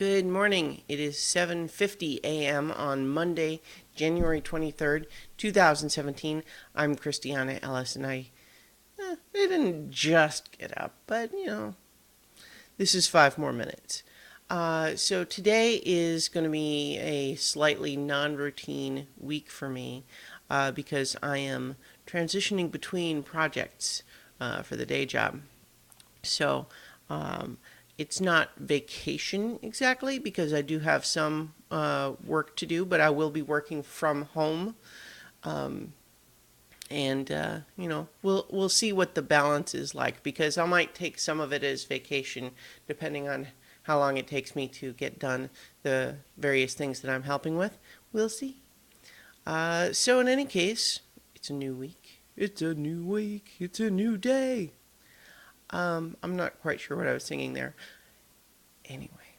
Good morning. It is 7:50 a.m. on Monday, January 23rd, 2017. I'm Christiana Ellis, and I didn't just get up, but this is 5 more minutes. So today is going to be a slightly non-routine week for me because I am transitioning between projects for the day job. So um, it's not vacation exactly because I do have some work to do, but I will be working from home. Um, and we'll see what the balance is like because I might take some of it as vacation depending on how long it takes me to get done the various things that I'm helping with. We'll see. So in any case, it's a new week. It's a new week. It's a new day. I'm not quite sure what I was singing there. Anyway,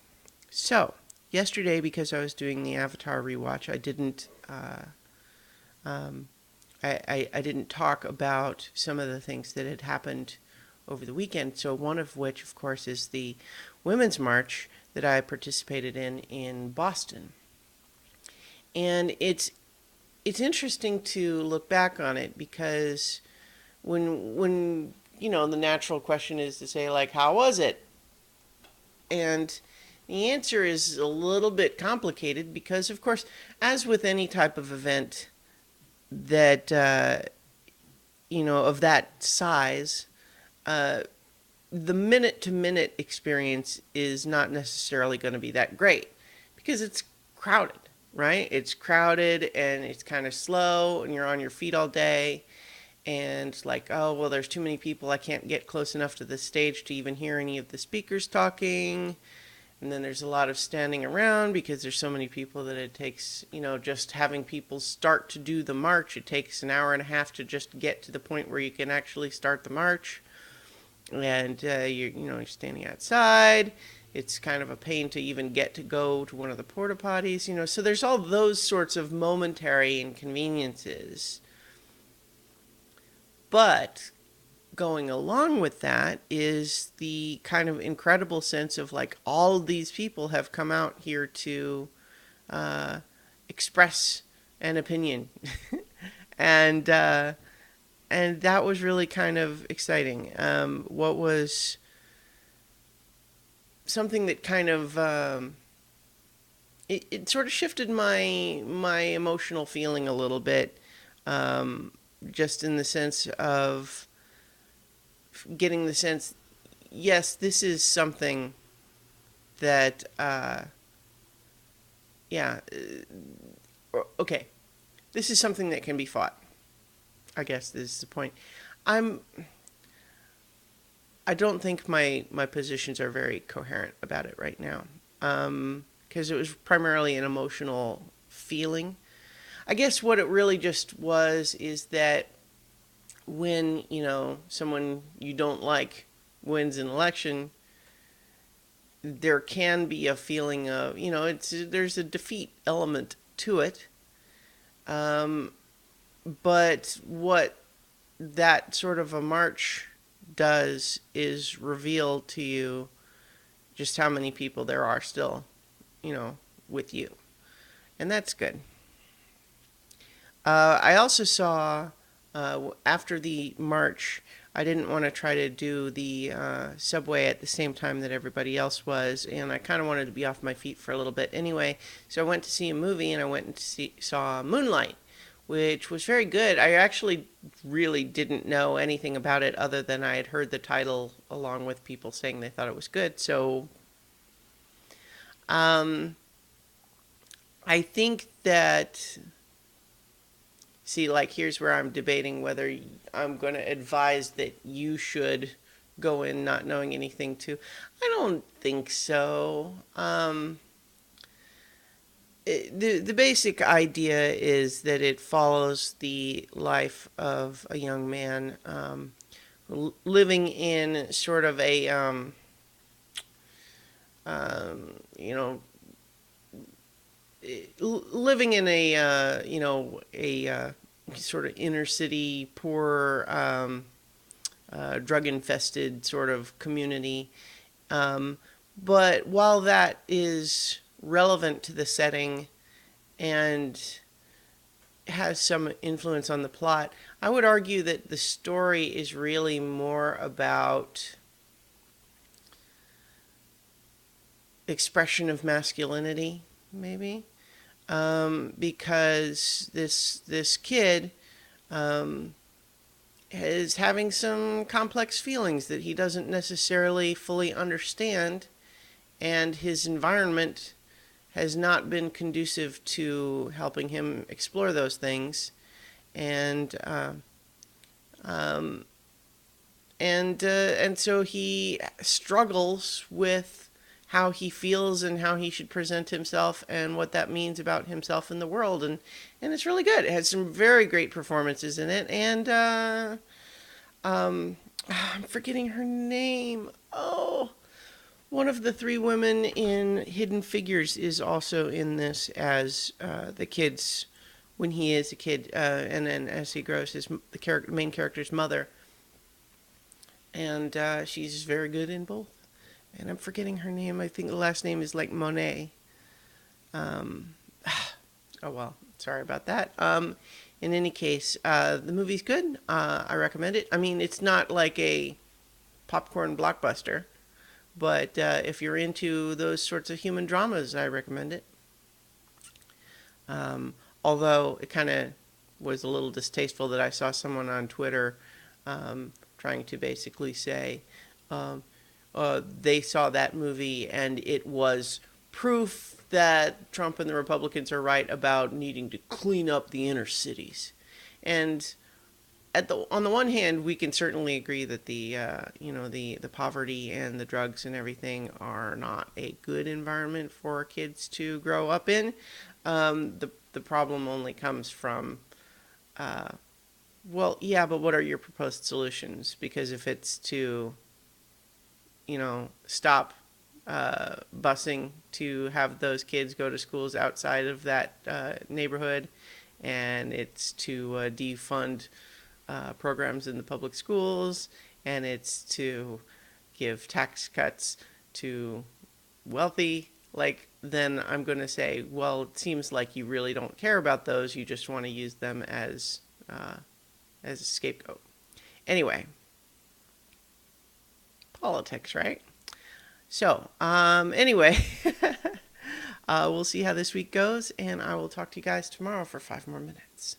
so yesterday, because I was doing the Avatar rewatch, I didn't. Um, I didn't talk about some of the things that had happened over the weekend. So one of which, of course, is the Women's March that I participated in Boston, and it's interesting to look back on it because when the natural question is to say, like, how was it? And the answer is a little bit complicated because, of course, as with any type of event that of that size, uh, the minute to minute experience is not necessarily going to be that great because it's crowded, right? It's crowded and it's kind of slow, and you're on your feet all day. And like, oh, well, there's too many people. I can't get close enough to the stage to even hear any of the speakers talking. And then there's a lot of standing around because there's so many people that it takes, just having people start to do the march. It takes an hour and a half to just get to the point where you can actually start the march. And you're standing outside. It's kind of a pain to even get to go to one of the porta potties. So there's all those sorts of momentary inconveniences. But going along with that is the kind of incredible sense of like all of these people have come out here to express an opinion, and and that was really kind of exciting. What was something that kind of it sort of shifted my emotional feeling a little bit, just in the sense of getting the sense, yes, this is something that, okay, this is something that can be fought. I guess this is the point. I'm. I don't think my positions are very coherent about it right now, because it was primarily an emotional feeling. I guess what it really just was is that when someone you don't like wins an election, there can be a feeling of there's a defeat element to it, but what that sort of a march does is reveal to you just how many people there are still with you, and that's good. I also saw, after the march, I didn't want to try to do the subway at the same time that everybody else was, and I kind of wanted to be off my feet for a little bit anyway. So I went to see a movie, and I went and saw Moonlight, which was very good. I actually really didn't know anything about it other than I had heard the title along with people saying they thought it was good. So um, I think that. See, like, here's where I'm debating whether I'm going to advise that you should go in not knowing anything too. I don't think so. The basic idea is that it follows the life of a young man, living in sort of a, you know, living in a, sort of inner city, poor, drug infested sort of community. But while that is relevant to the setting and has some influence on the plot, I would argue that the story is really more about expression of masculinity, maybe, because this kid um, is having some complex feelings that he doesn't necessarily fully understand, and his environment has not been conducive to helping him explore those things, and um, and so he struggles with how he feels and how he should present himself and what that means about himself in the world, and it's really good. It has some very great performances in it, and I'm forgetting her name. Oh, one of the three women in Hidden Figures is also in this as the kid's when he is a kid, and then as he grows, main character's mother, and she's very good in both. And I'm forgetting her name. I think the last name is like Monet. Um, oh well, sorry about that. In any case, the movie's good. I recommend it. I mean, it's not like a popcorn blockbuster, but if you're into those sorts of human dramas, I recommend it. Um, Although it kind of was a little distasteful that I saw someone on Twitter trying to basically say um, they saw that movie and it was proof that Trump and the Republicans are right about needing to clean up the inner cities. And on the one hand, we can certainly agree that the poverty and the drugs and everything are not a good environment for kids to grow up in. The problem only comes from uh, well, yeah, but what are your proposed solutions? Because if it's to stop busing to have those kids go to schools outside of that neighborhood, and it's to defund programs in the public schools, and it's to give tax cuts to wealthy, like, then I'm going to say, well, it seems like you really don't care about those. You just want to use them as a scapegoat. Anyway, politics, right? So, anyway, we'll see how this week goes, and I will talk to you guys tomorrow for 5 more minutes.